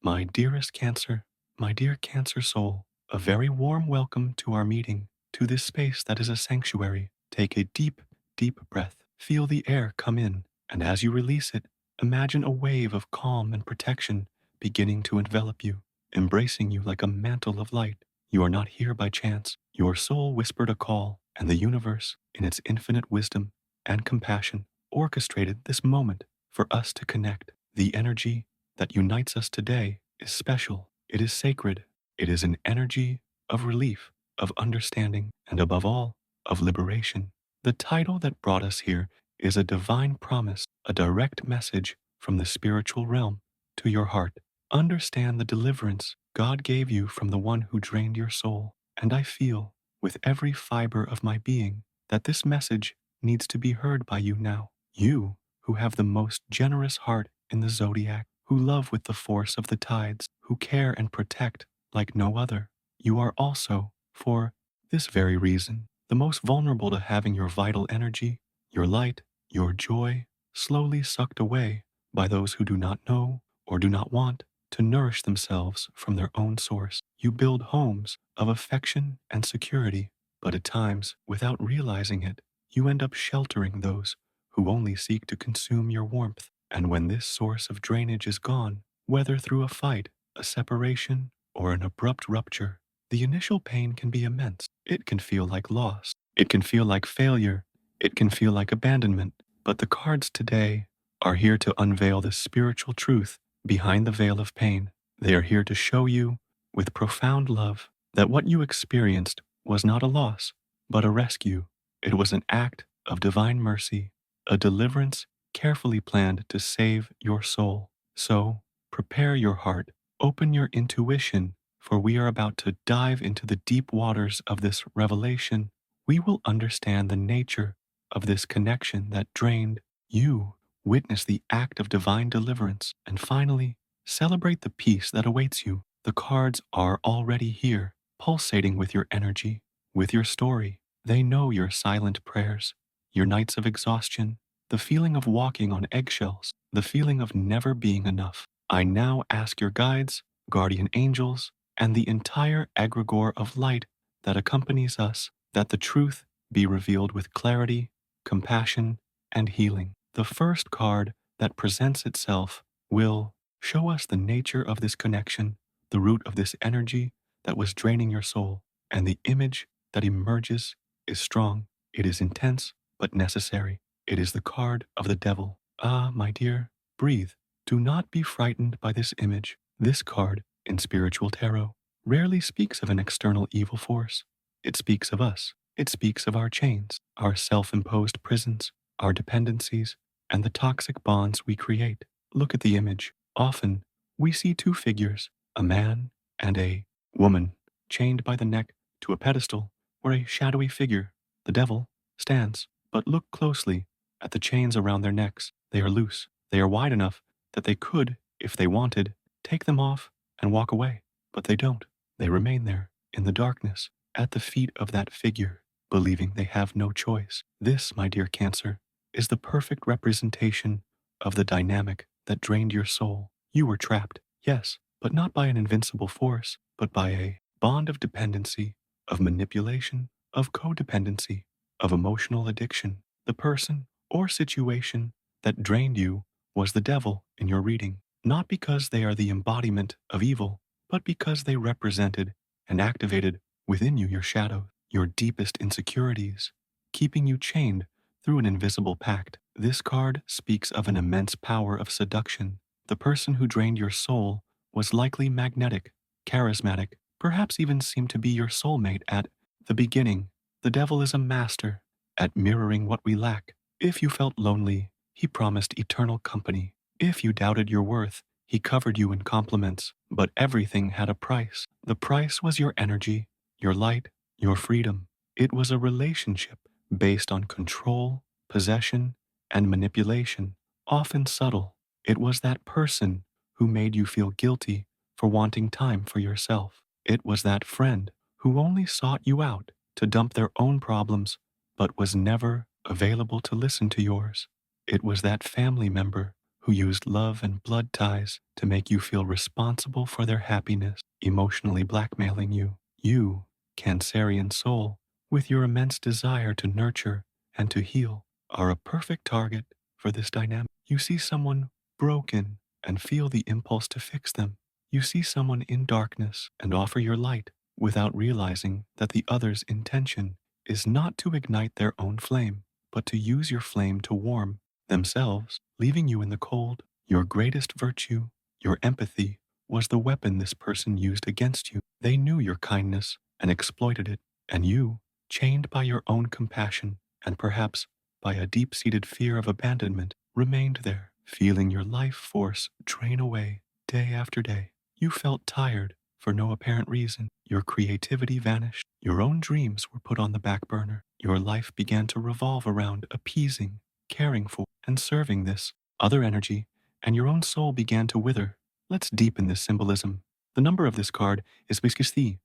My dearest Cancer, my dear Cancer soul, a very warm welcome to our meeting, to this space that is a sanctuary. Take a deep, deep breath. Feel the air come in, and as you release it, imagine a wave of calm and protection beginning to envelop you, embracing you like a mantle of light. You are not here by chance. Your soul whispered a call, and the universe, in its infinite wisdom and compassion, orchestrated this moment for us to connect. The energy that unites us today is special. It is sacred. It is an energy of relief, of understanding, and above all, of liberation. The title that brought us here is a divine promise, a direct message from the spiritual realm to your heart. Understand the deliverance God gave you from the one who drained your soul. And I feel, with every fiber of my being, that this message needs to be heard by you now. You, who have the most generous heart in the Zodiac, who love with the force of the tides, who care and protect like no other. You are also, for this very reason, the most vulnerable to having your vital energy, your light, your joy, slowly sucked away by those who do not know or do not want to nourish themselves from their own source. You build homes of affection and security, but at times, without realizing it, you end up sheltering those who only seek to consume your warmth. And when this source of drainage is gone, whether through a fight, a separation, or an abrupt rupture, the initial pain can be immense. It can feel like loss. It can feel like failure. It can feel like abandonment. But the cards today are here to unveil the spiritual truth behind the veil of pain. They are here to show you, with profound love, that what you experienced was not a loss, but a rescue. It was an act of divine mercy, a deliverance carefully planned to save your soul. So, prepare your heart, open your intuition, for we are about to dive into the deep waters of this revelation. We will understand the nature of this connection that drained you, witness the act of divine deliverance, and finally, celebrate the peace that awaits you. The cards are already here, pulsating with your energy, with your story. They know your silent prayers, your nights of exhaustion, the feeling of walking on eggshells, the feeling of never being enough. I now ask your guides, guardian angels, and the entire egregore of light that accompanies us, that the truth be revealed with clarity, compassion, and healing. The first card that presents itself will show us the nature of this connection, the root of this energy that was draining your soul, and the image that emerges is strong. It is intense, but necessary. It is the card of the devil. Ah, my dear, breathe. Do not be frightened by this image. This card, in spiritual tarot, rarely speaks of an external evil force. It speaks of us. It speaks of our chains, our self-imposed prisons, our dependencies, and the toxic bonds we create. Look at the image. Often, we see two figures, a man and a woman, chained by the neck to a pedestal where a shadowy figure, the devil, stands. But look closely at the chains around their necks. They are loose. They are wide enough that they could, if they wanted, take them off and walk away. But they don't. They remain there, in the darkness, at the feet of that figure, believing they have no choice. This, my dear Cancer, is the perfect representation of the dynamic that drained your soul. You were trapped, yes, but not by an invincible force, but by a bond of dependency, of manipulation, of codependency, of emotional addiction. The person or situation that drained you was the devil in your reading, not because they are the embodiment of evil, but because they represented and activated within you your shadow, your deepest insecurities, keeping you chained through an invisible pact. This card speaks of an immense power of seduction. The person who drained your soul was likely magnetic, charismatic, perhaps even seemed to be your soulmate at the beginning. The devil is a master at mirroring what we lack. If you felt lonely, he promised eternal company. If you doubted your worth, he covered you in compliments. But everything had a price. The price was your energy, your light, your freedom. It was a relationship based on control, possession, and manipulation, often subtle. It was that person who made you feel guilty for wanting time for yourself. It was that friend who only sought you out to dump their own problems, but was never available to listen to yours. It was that family member who used love and blood ties to make you feel responsible for their happiness, emotionally blackmailing you. You, Cancerian soul, with your immense desire to nurture and to heal, are a perfect target for this dynamic. You see someone broken and feel the impulse to fix them. You see someone in darkness and offer your light without realizing that the other's intention is not to ignite their own flame, but to use your flame to warm themselves, leaving you in the cold. Your greatest virtue, your empathy, was the weapon this person used against you. They knew your kindness and exploited it, and you, chained by your own compassion and perhaps by a deep-seated fear of abandonment, remained there, feeling your life force drain away day after day. You felt tired for no apparent reason. Your creativity vanished. Your own dreams were put on the back burner. Your life began to revolve around appeasing, caring for, and serving this other energy, and your own soul began to wither. Let's deepen this symbolism. The number of this card is 15.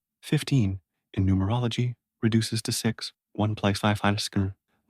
In numerology, reduces to 6. 1 plus 5 minus.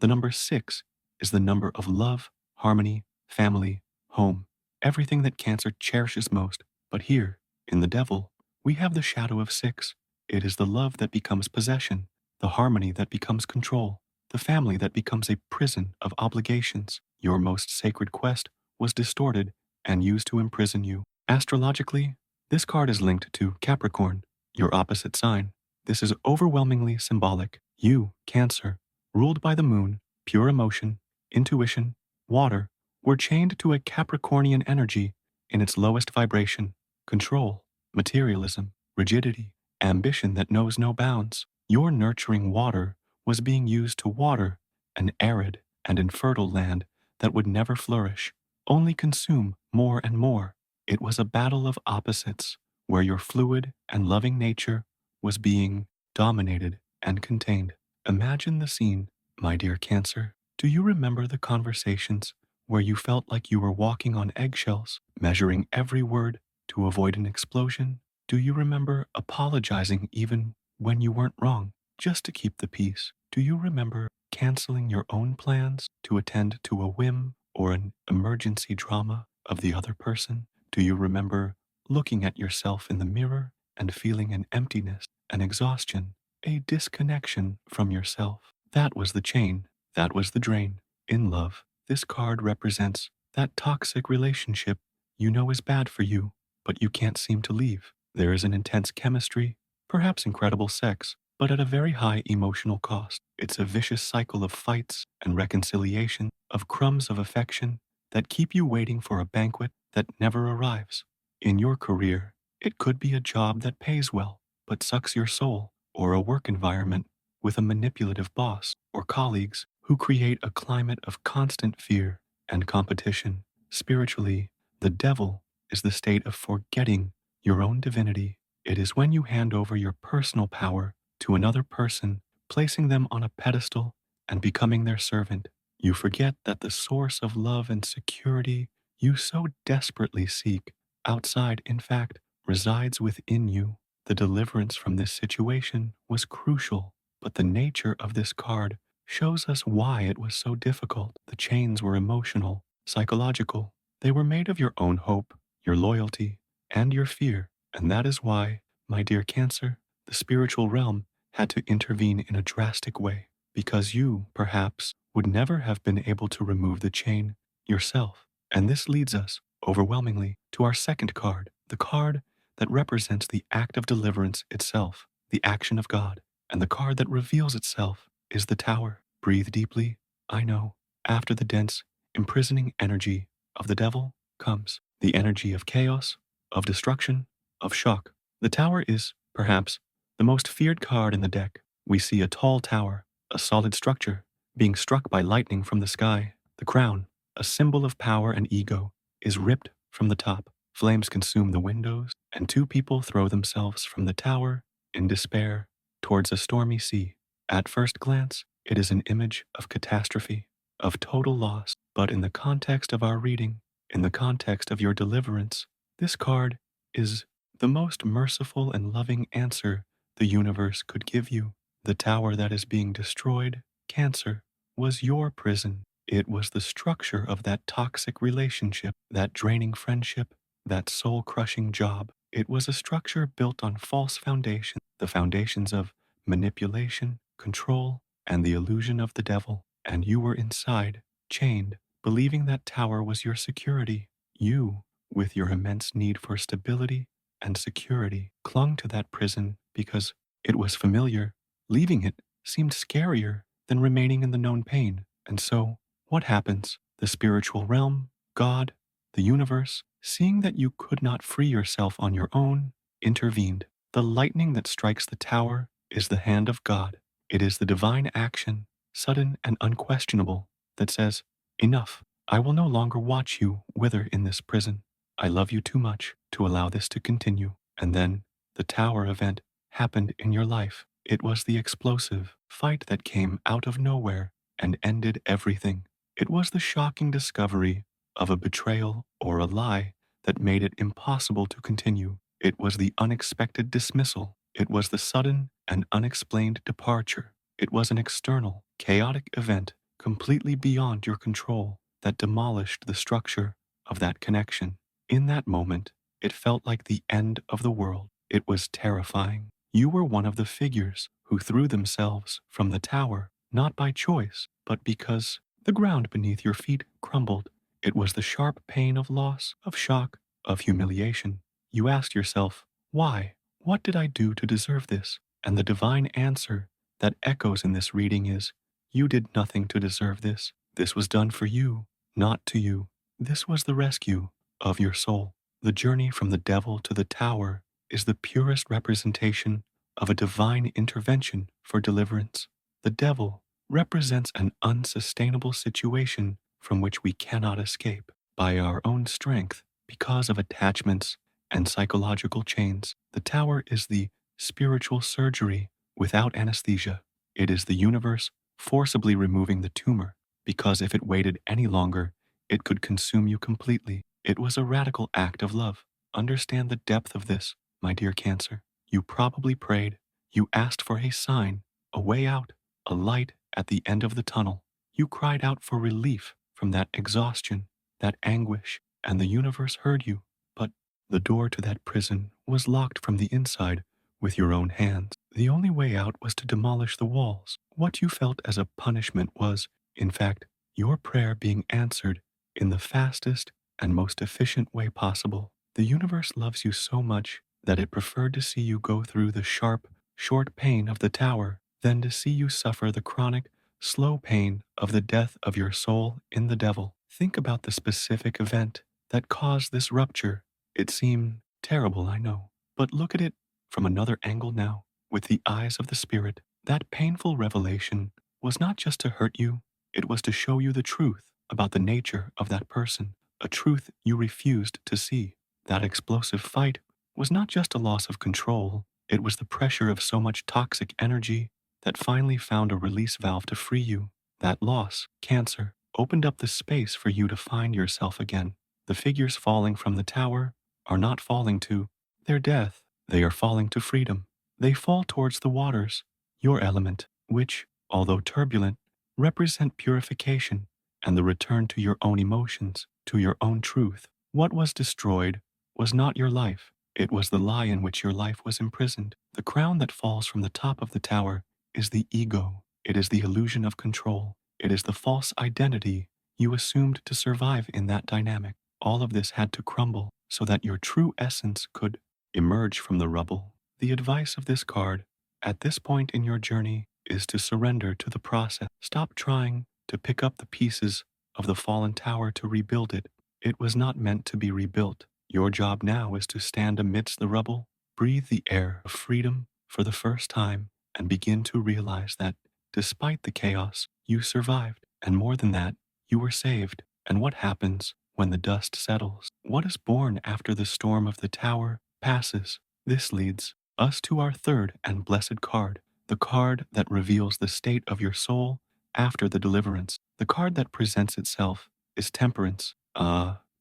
The number 6 is the number of love, harmony, family, home, everything that Cancer cherishes most. But here, in the Devil, we have the shadow of 6. It is the love that becomes possession, the harmony that becomes control, the family that becomes a prison of obligations. Your most sacred quest was distorted and used to imprison you. Astrologically, this card is linked to Capricorn, your opposite sign. This is overwhelmingly symbolic. You, Cancer, ruled by the moon, pure emotion, intuition, water, were chained to a Capricornian energy in its lowest vibration: control, materialism, rigidity, ambition that knows no bounds. Your nurturing water was being used to water an arid and infertile land that would never flourish, only consume more and more. It was a battle of opposites, where your fluid and loving nature was being dominated and contained. Imagine the scene, my dear Cancer. Do you remember the conversations where you felt like you were walking on eggshells, measuring every word to avoid an explosion? Do you remember apologizing even when you weren't wrong, just to keep the peace? Do you remember canceling your own plans to attend to a whim or an emergency drama of the other person? Do you remember looking at yourself in the mirror and feeling an emptiness, an exhaustion, a disconnection from yourself? That was the chain. That was the drain. In love, this card represents that toxic relationship you know is bad for you, but you can't seem to leave. There is an intense chemistry, perhaps incredible sex, but at a very high emotional cost. It's a vicious cycle of fights and reconciliation, of crumbs of affection that keep you waiting for a banquet that never arrives. In your career, it could be a job that pays well, but sucks your soul, or a work environment with a manipulative boss or colleagues who create a climate of constant fear and competition. Spiritually, the Devil is the state of forgetting your own divinity. It is when you hand over your personal power to another person, placing them on a pedestal and becoming their servant. You forget that the source of love and security you so desperately seek outside, in fact, resides within you. The deliverance from this situation was crucial, but the nature of this card shows us why it was so difficult. The chains were emotional, psychological. They were made of your own hope, your loyalty, and your fear. And that is why, my dear Cancer, the spiritual realm had to intervene in a drastic way, because you, perhaps, would never have been able to remove the chain yourself. And this leads us, overwhelmingly, to our second card, the card that represents the act of deliverance itself, the action of God. And the card that reveals itself is the Tower. Breathe deeply. I know. After the dense, imprisoning energy of the Devil comes the energy of chaos, of destruction, of shock. The Tower is, perhaps, the most feared card in the deck. We see a tall tower, a solid structure, being struck by lightning from the sky. The crown, a symbol of power and ego, is ripped from the top. Flames consume the windows, and two people throw themselves from the tower in despair towards a stormy sea. At first glance, it is an image of catastrophe, of total loss. But in the context of our reading, in the context of your deliverance, this card is the most merciful and loving answer the universe could give you. The tower that is being destroyed, Cancer, was your prison. It was the structure of that toxic relationship, that draining friendship, that soul crushing job. It was a structure built on false foundations, the foundations of manipulation, control, and the illusion of the devil. And you were inside, chained, believing that tower was your security. You, with your immense need for stability and security, clung to that prison because it was familiar. Leaving it seemed scarier than remaining in the known pain. And so, what happens? The spiritual realm, God, the universe, seeing that you could not free yourself on your own, intervened. The lightning that strikes the tower is the hand of God. It is the divine action, sudden and unquestionable, that says, enough. I will no longer watch you wither in this prison. I love you too much to allow this to continue. And then the tower event happened in your life. It was the explosive fight that came out of nowhere and ended everything. It was the shocking discovery of a betrayal or a lie that made it impossible to continue. It was the unexpected dismissal. It was the sudden and unexplained departure. It was an external, chaotic event completely beyond your control that demolished the structure of that connection. In that moment, it felt like the end of the world. It was terrifying. You were one of the figures who threw themselves from the tower, not by choice, but because the ground beneath your feet crumbled. It was the sharp pain of loss, of shock, of humiliation. You asked yourself, why? What did I do to deserve this? And the divine answer that echoes in this reading is, you did nothing to deserve this. This was done for you, not to you. This was the rescue of your soul. The journey from the devil to the tower is the purest representation of a divine intervention for deliverance. The devil represents an unsustainable situation from which we cannot escape by our own strength because of attachments and psychological chains. The tower is the spiritual surgery without anesthesia. It is the universe forcibly removing the tumor because if it waited any longer, it could consume you completely. It was a radical act of love. Understand the depth of this, my dear Cancer. You probably prayed. You asked for a sign, a way out, a light at the end of the tunnel. You cried out for relief from that exhaustion, that anguish, and the universe heard you. But the door to that prison was locked from the inside with your own hands. The only way out was to demolish the walls. What you felt as a punishment was, in fact, your prayer being answered in the fastest and most efficient way possible. The universe loves you so much that it preferred to see you go through the sharp, short pain of the tower than to see you suffer the chronic, slow pain of the death of your soul in the devil. Think about the specific event that caused this rupture. It seemed terrible, I know, but look at it from another angle now, with the eyes of the spirit. That painful revelation was not just to hurt you, it was to show you the truth about the nature of that person, a truth you refused to see. That explosive fight was not just a loss of control, it was the pressure of so much toxic energy that finally found a release valve to free you. That loss, Cancer, opened up the space for you to find yourself again. The figures falling from the tower are not falling to their death, they are falling to freedom. They fall towards the waters, your element, which, although turbulent, represent purification and the return to your own emotions, to your own truth. What was destroyed was not your life, it was the lie in which your life was imprisoned. The crown that falls from the top of the tower is the ego. It is the illusion of control. It is the false identity you assumed to survive in that dynamic. All of this had to crumble so that your true essence could emerge from the rubble. The advice of this card at this point in your journey is to surrender to the process. Stop trying to pick up the pieces of the fallen tower to rebuild it. It was not meant to be rebuilt. Your job now is to stand amidst the rubble, breathe the air of freedom for the first time, and begin to realize that, despite the chaos, you survived. And more than that, you were saved. And what happens when the dust settles? What is born after the storm of the tower passes? This leads us to our third and blessed card, the card that reveals the state of your soul after the deliverance. The card that presents itself is temperance.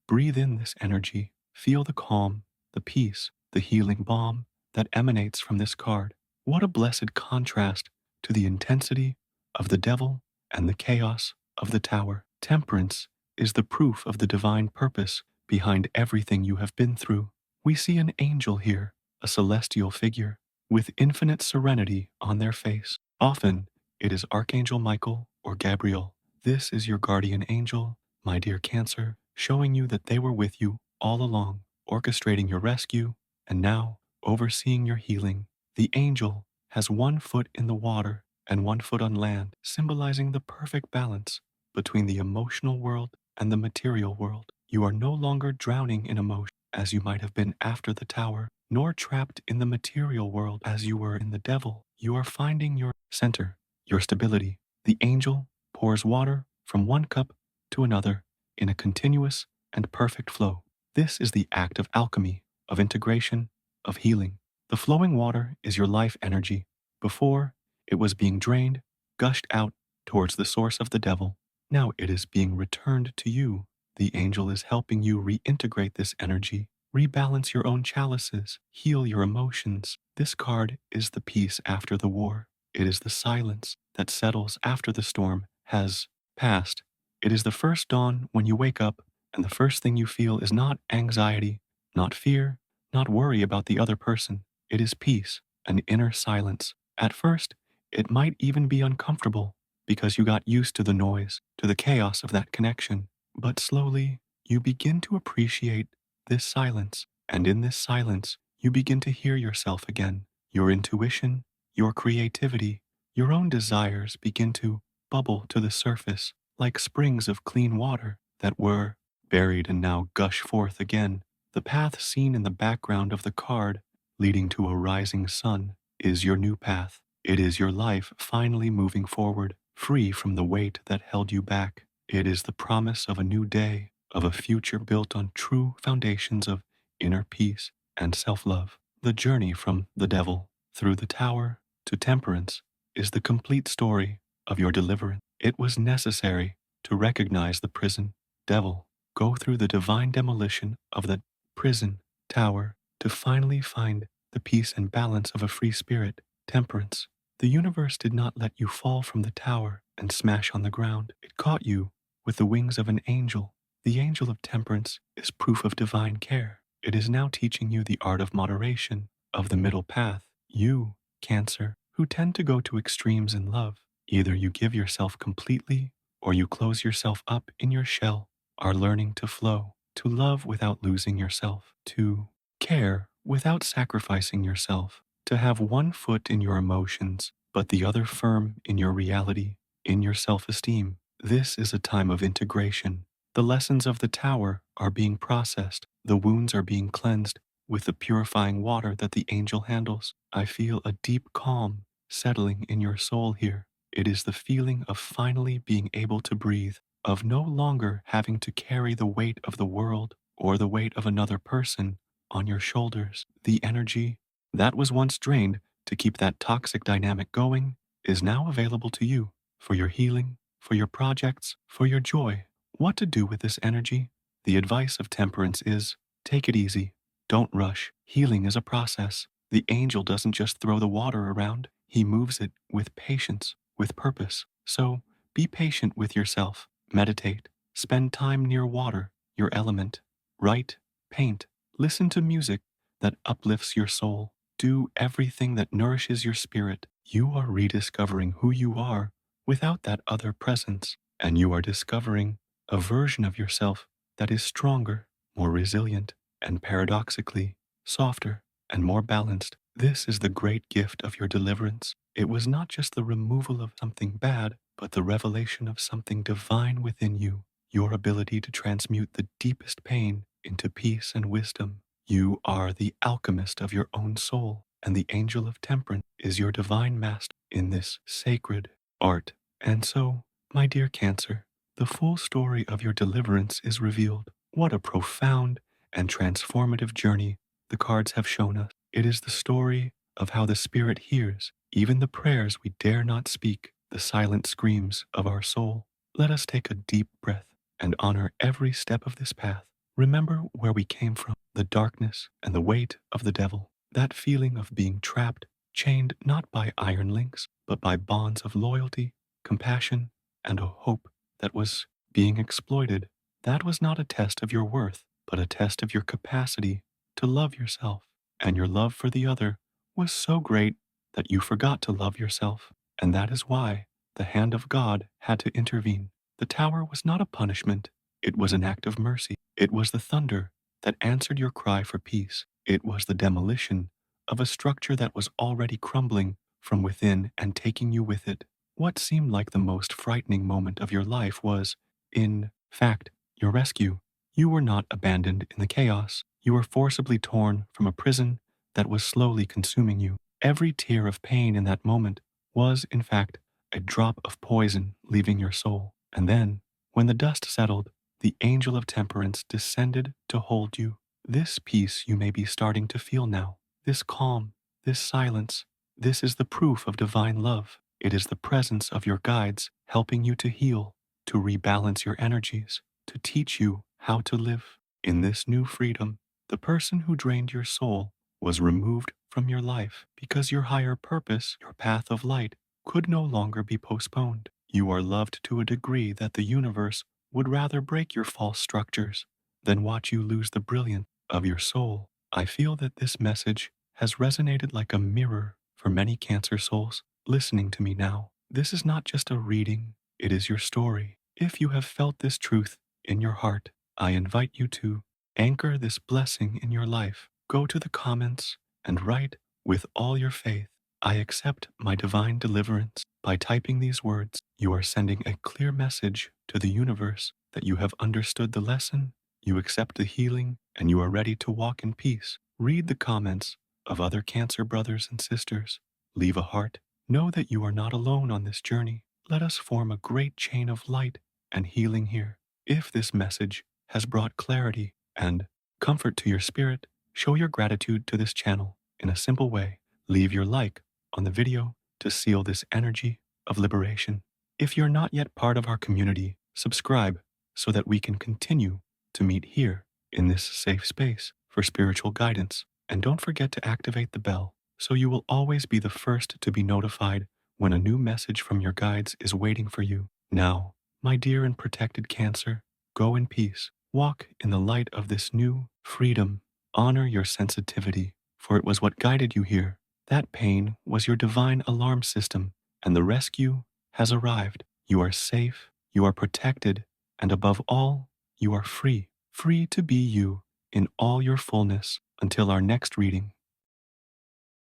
Breathe in this energy. Feel the calm, the peace, the healing balm that emanates from this card. What a blessed contrast to the intensity of the devil and the chaos of the tower. Temperance is the proof of the divine purpose behind everything you have been through. We see an angel here, a celestial figure, with infinite serenity on their face. Often, it is Archangel Michael or Gabriel. This is your guardian angel, my dear Cancer, showing you that they were with you all along, orchestrating your rescue, and now overseeing your healing. The angel has one foot in the water and one foot on land, symbolizing the perfect balance between the emotional world and the material world. You are no longer drowning in emotion as you might have been after the tower, nor trapped in the material world as you were in the devil. You are finding your center, your stability. The angel pours water from one cup to another in a continuous and perfect flow. This is the act of alchemy, of integration, of healing. The flowing water is your life energy. Before, it was being drained, gushed out towards the source of the devil. Now it is being returned to you. The angel is helping you reintegrate this energy, rebalance your own chalices, heal your emotions. This card is the peace after the war. It is the silence that settles after the storm has passed. It is the first dawn when you wake up, and the first thing you feel is not anxiety, not fear, not worry about the other person. It is peace, an inner silence. At first, it might even be uncomfortable because you got used to the noise, to the chaos of that connection. But slowly, you begin to appreciate this silence, and in this silence, you begin to hear yourself again. Your intuition, your creativity, your own desires begin to bubble to the surface like springs of clean water that were buried and now gush forth again. The path seen in the background of the card, leading to a rising sun, is your new path. It is your life finally moving forward, free from the weight that held you back. It is the promise of a new day, of a future built on true foundations of inner peace and self-love. The journey from the devil through the tower to temperance is the complete story of your deliverance. It was necessary to recognize the prison, devil, go through the divine demolition of the prison, tower, to finally find the peace and balance of a free spirit, temperance. The universe did not let you fall from the tower and smash on the ground. It caught you with the wings of an angel. The angel of temperance is proof of divine care. It is now teaching you the art of moderation, of the middle path. You, Cancer, who tend to go to extremes in love, either you give yourself completely or you close yourself up in your shell, are learning to flow, to love without losing yourself, to care without sacrificing yourself, to have one foot in your emotions, but the other firm in your reality, in your self-esteem. This is a time of integration. The lessons of the tower are being processed. The wounds are being cleansed with the purifying water that the angel handles. I feel a deep calm settling in your soul here. It is the feeling of finally being able to breathe, of no longer having to carry the weight of the world or the weight of another person on your shoulders. The energy that was once drained to keep that toxic dynamic going is now available to you for your healing, for your projects, for your joy. What to do with this energy? The advice of temperance is take it easy. Don't rush. Healing is a process. The angel doesn't just throw the water around, he moves it with patience, with purpose. So be patient with yourself. Meditate. Spend time near water, your element. Write, paint, listen to music that uplifts your soul. Do everything that nourishes your spirit. You are rediscovering who you are without that other presence, and you are discovering a version of yourself that is stronger, more resilient, and paradoxically softer and more balanced. This is the great gift of your deliverance. It was not just the removal of something bad, but the revelation of something divine within you, your ability to transmute the deepest pain into peace and wisdom. You are the alchemist of your own soul, and the angel of temperance is your divine master in this sacred art. And so, my dear Cancer, the full story of your deliverance is revealed. What a profound and transformative journey the cards have shown us. It is the story of how the Spirit hears even the prayers we dare not speak, the silent screams of our soul. Let us take a deep breath and honor every step of this path. Remember where we came from, the darkness and the weight of the devil, that feeling of being trapped, chained not by iron links, but by bonds of loyalty, compassion, and a hope that was being exploited. That was not a test of your worth, but a test of your capacity to love yourself. And your love for the other was so great that you forgot to love yourself. And that is why the hand of God had to intervene. The tower was not a punishment, it was an act of mercy. It was the thunder that answered your cry for peace. It was the demolition of a structure that was already crumbling from within and taking you with it. What seemed like the most frightening moment of your life was, in fact, your rescue. You were not abandoned in the chaos. You were forcibly torn from a prison that was slowly consuming you. Every tear of pain in that moment was, in fact, a drop of poison leaving your soul. And then, when the dust settled, the angel of temperance descended to hold you. This peace you may be starting to feel now, this calm, this silence, this is the proof of divine love. It is the presence of your guides helping you to heal, to rebalance your energies, to teach you how to live. In this new freedom, the person who drained your soul was removed from your life because your higher purpose, your path of light, could no longer be postponed. You are loved to a degree that the universe would rather break your false structures than watch you lose the brilliance of your soul. I feel that this message has resonated like a mirror for many Cancer souls listening to me now. This is not just a reading, it is your story. If you have felt this truth in your heart, I invite you to anchor this blessing in your life. Go to the comments and write with all your faith, I accept my divine deliverance. By typing these words, you are sending a clear message to the universe that you have understood the lesson, you accept the healing, and you are ready to walk in peace. Read the comments of other Cancer brothers and sisters. Leave a heart. Know that you are not alone on this journey. Let us form a great chain of light and healing here. If this message has brought clarity and comfort to your spirit, show your gratitude to this channel in a simple way. Leave your like on the video to seal this energy of liberation. If you're not yet part of our community, subscribe so that we can continue to meet here in this safe space for spiritual guidance. And don't forget to activate the bell so you will always be the first to be notified when a new message from your guides is waiting for you. Now, my dear and protected Cancer, go in peace. Walk in the light of this new freedom. Honor your sensitivity, for it was what guided you here. That pain was your divine alarm system, and the rescue has arrived. You are safe, you are protected, and above all, you are free. Free to be you in all your fullness. Until our next reading,